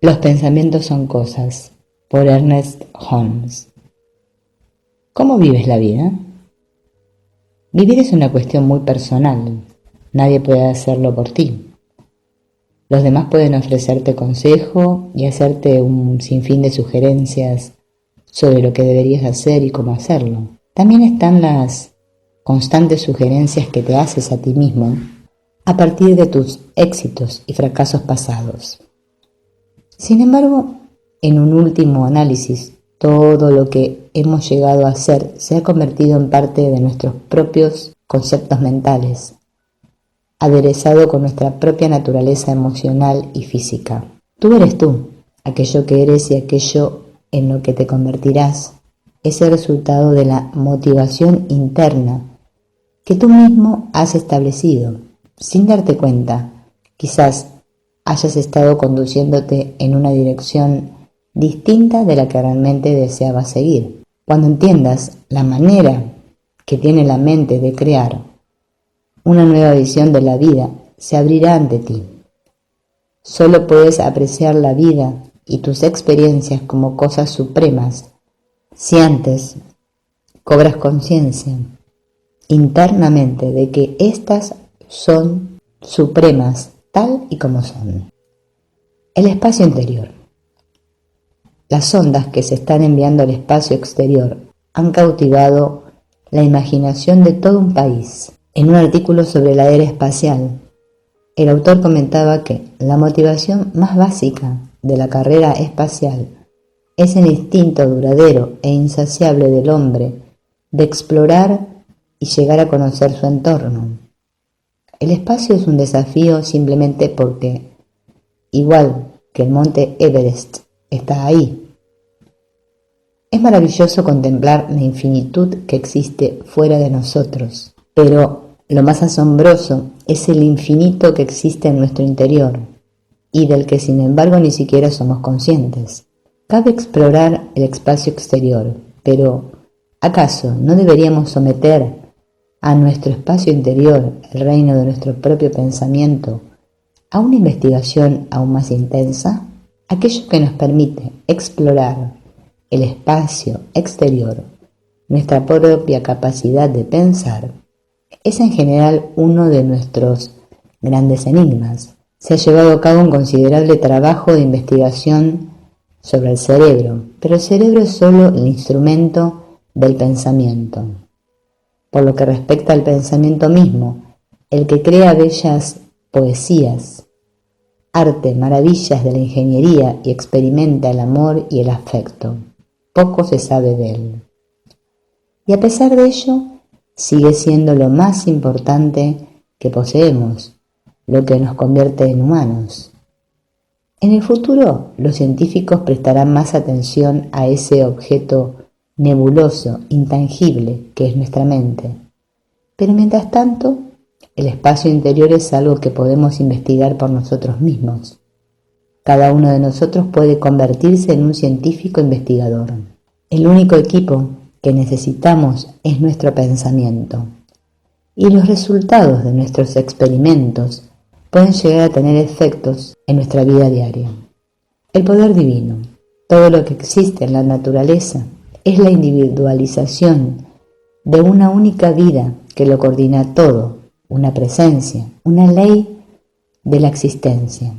Los pensamientos son cosas, por Ernest Holmes. ¿Cómo vives la vida? Vivir es una cuestión muy personal. Nadie puede hacerlo por ti. Los demás pueden ofrecerte consejo y hacerte un sinfín de sugerencias sobre lo que deberías hacer y cómo hacerlo. También están las constantes sugerencias que te haces a ti mismo a partir de tus éxitos y fracasos pasados. Sin embargo, en un último análisis, todo lo que hemos llegado a hacer se ha convertido en parte de nuestros propios conceptos mentales, aderezado con nuestra propia naturaleza emocional y física. Tú eres tú, aquello que eres y aquello en lo que te convertirás es el resultado de la motivación interna que tú mismo has establecido. Sin darte cuenta, quizás hayas estado conduciéndote en una dirección distinta de la que realmente deseabas seguir. Cuando entiendas la manera que tiene la mente de crear una nueva visión de la vida, se abrirá ante ti. Solo puedes apreciar la vida y tus experiencias como cosas supremas si antes cobras conciencia internamente de que éstas son supremas tal y como son. El espacio interior. Las ondas que se están enviando al espacio exterior han cautivado la imaginación de todo un país. En un artículo sobre la era espacial, el autor comentaba que la motivación más básica de la carrera espacial es el instinto duradero e insaciable del hombre de explorar y llegar a conocer su entorno. El espacio es un desafío simplemente porque, igual que el monte Everest, está ahí. Es maravilloso contemplar la infinitud que existe fuera de nosotros, pero lo más asombroso es el infinito que existe en nuestro interior y del que sin embargo ni siquiera somos conscientes. Cabe explorar el espacio exterior, pero ¿acaso no deberíamos someter a nuestro espacio interior, el reino de nuestro propio pensamiento, a una investigación aún más intensa? Aquello que nos permite explorar el espacio exterior, nuestra propia capacidad de pensar, es en general uno de nuestros grandes enigmas. Se ha llevado a cabo un considerable trabajo de investigación sobre el cerebro, pero el cerebro es solo el instrumento del pensamiento. Por lo que respecta al pensamiento mismo, el que crea bellas poesías, arte, maravillas de la ingeniería y experimenta el amor y el afecto, poco se sabe de él. Y a pesar de ello, sigue siendo lo más importante que poseemos, lo que nos convierte en humanos. En el futuro, los científicos prestarán más atención a ese objeto nebuloso, intangible, que es nuestra mente. Pero mientras tanto, el espacio interior es algo que podemos investigar por nosotros mismos. Cada uno de nosotros puede convertirse en un científico investigador. El único equipo que necesitamos es nuestro pensamiento. Y los resultados de nuestros experimentos pueden llegar a tener efectos en nuestra vida diaria. El poder divino, todo lo que existe en la naturaleza, es la individualización de una única vida que lo coordina todo, una presencia, una ley de la existencia.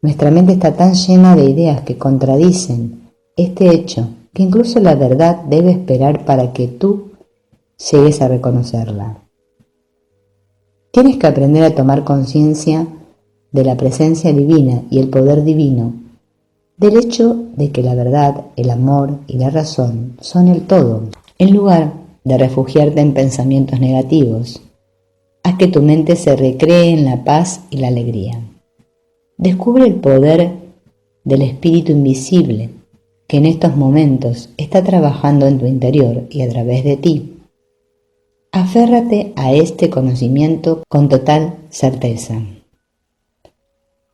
Nuestra mente está tan llena de ideas que contradicen este hecho que incluso la verdad debe esperar para que tú llegues a reconocerla. Tienes que aprender a tomar conciencia de la presencia divina y el poder divino, del hecho de que la verdad, el amor y la razón son el todo. En lugar de refugiarte en pensamientos negativos, haz que tu mente se recree en la paz y la alegría. Descubre el poder del espíritu invisible que en estos momentos está trabajando en tu interior y a través de ti. Aférrate a este conocimiento con total certeza.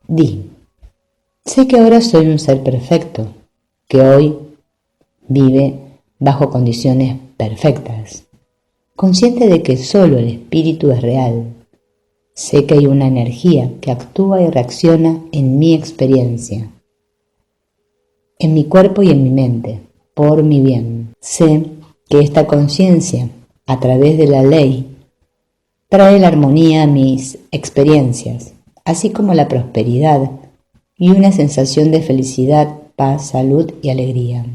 Di: sé que ahora soy un ser perfecto, que hoy vive bajo condiciones perfectas, consciente de que solo el espíritu es real. Sé que hay una energía que actúa y reacciona en mi experiencia. en mi cuerpo y en mi mente, por mi bien. Sé que esta conciencia, a través de la ley, trae la armonía a mis experiencias, así como la prosperidad y una sensación de felicidad, paz, salud y alegría.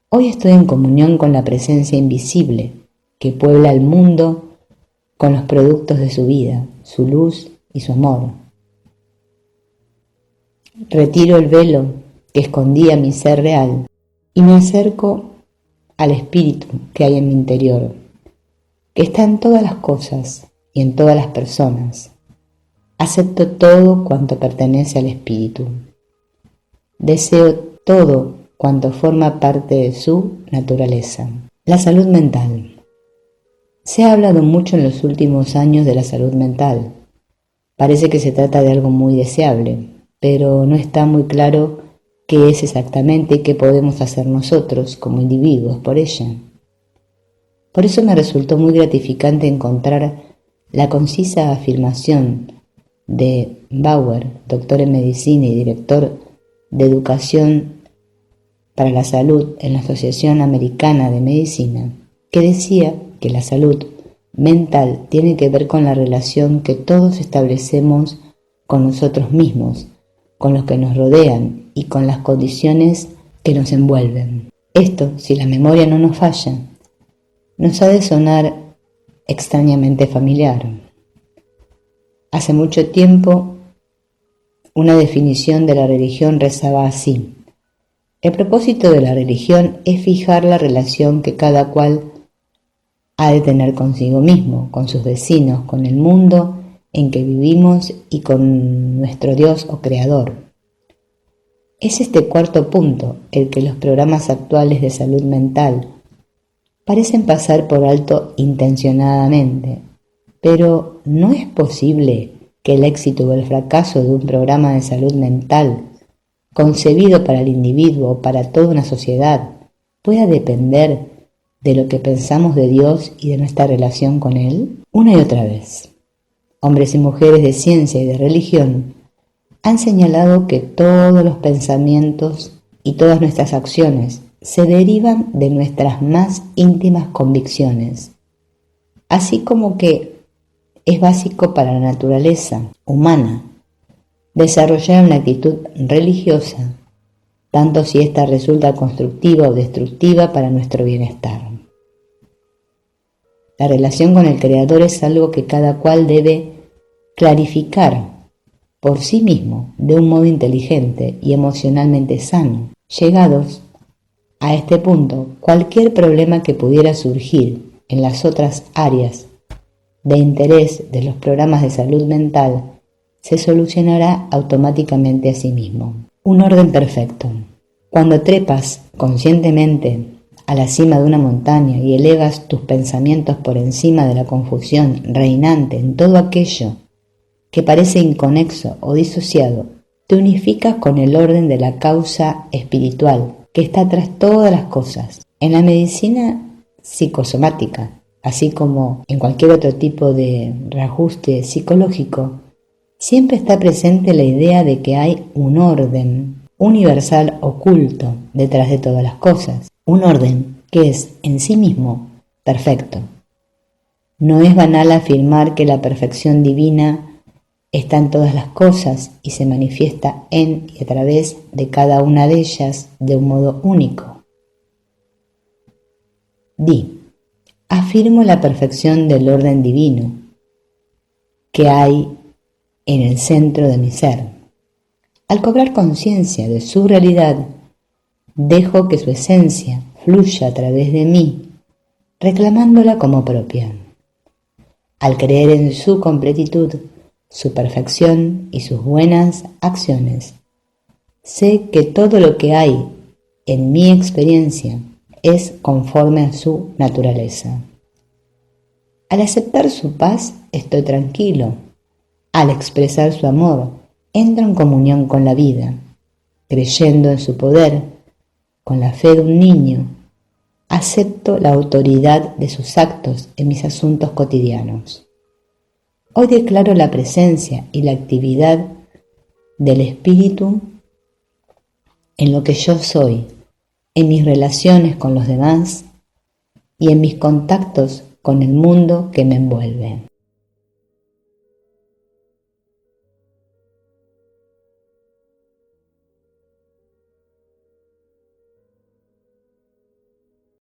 Hoy estoy en comunión con la presencia invisible que puebla el mundo con los productos de su vida, su luz y su amor. Retiro el velo que escondía mi ser real y me acerco al espíritu que hay en mi interior, que está en todas las cosas y en todas las personas. Acepto todo cuanto pertenece al espíritu. Deseo todo cuanto forma parte de su naturaleza. La salud mental. Se ha hablado mucho en los últimos años de la salud mental. Parece que se trata de algo muy deseable, pero no está muy claro qué es exactamente y qué podemos hacer nosotros como individuos por ella. Por eso me resultó muy gratificante encontrar la concisa afirmación de Bauer, doctor en medicina y director de educación para la salud en la Asociación Americana de Medicina, que decía que la salud mental tiene que ver con la relación que todos establecemos con nosotros mismos, con los que nos rodean y con las condiciones que nos envuelven. Esto, si la memoria no nos falla, nos ha de sonar extrañamente familiar. Hace mucho tiempo, una definición de la religión rezaba así: el propósito de la religión es fijar la relación que cada cual ha de tener consigo mismo, con sus vecinos, con el mundo en que vivimos y con nuestro Dios o Creador. Es este cuarto punto el que los programas actuales de salud mental parecen pasar por alto intencionadamente, pero ¿no es posible que el éxito o el fracaso de un programa de salud mental concebido para el individuo o para toda una sociedad pueda depender de lo que pensamos de Dios y de nuestra relación con Él? Una y otra vez, hombres y mujeres de ciencia y de religión han señalado que todos los pensamientos y todas nuestras acciones se derivan de nuestras más íntimas convicciones, así como que es básico para la naturaleza humana desarrollar una actitud religiosa, tanto si ésta resulta constructiva o destructiva para nuestro bienestar. La relación con el Creador es algo que cada cual debe clarificar por sí mismo de un modo inteligente y emocionalmente sano. Llegados a este punto, cualquier problema que pudiera surgir en las otras áreas de interés de los programas de salud mental se solucionará automáticamente a sí mismo. Un orden perfecto. Cuando trepas conscientemente a la cima de una montaña y elevas tus pensamientos por encima de la confusión reinante en todo aquello que parece inconexo o disociado, te unificas con el orden de la causa espiritual que está tras todas las cosas. En la medicina psicosomática, así como en cualquier otro tipo de reajuste psicológico, siempre está presente la idea de que hay un orden universal oculto detrás de todas las cosas, un orden que es en sí mismo perfecto. No es banal afirmar que la perfección divina está en todas las cosas y se manifiesta en y a través de cada una de ellas de un modo único. Afirmo la perfección del orden divino que hay en el centro de mi ser. Al cobrar conciencia de su realidad, dejo que su esencia fluya a través de mí, reclamándola como propia. Al creer en su completitud, su perfección y sus buenas acciones, sé que todo lo que hay en mi experiencia es conforme a su naturaleza. Al aceptar su paz, estoy tranquilo. Al expresar su amor, entro en comunión con la vida, creyendo en su poder, con la fe de un niño. Acepto la autoridad de sus actos en mis asuntos cotidianos. Hoy declaro la presencia y la actividad del Espíritu en lo que yo soy, en mis relaciones con los demás y en mis contactos con el mundo que me envuelve.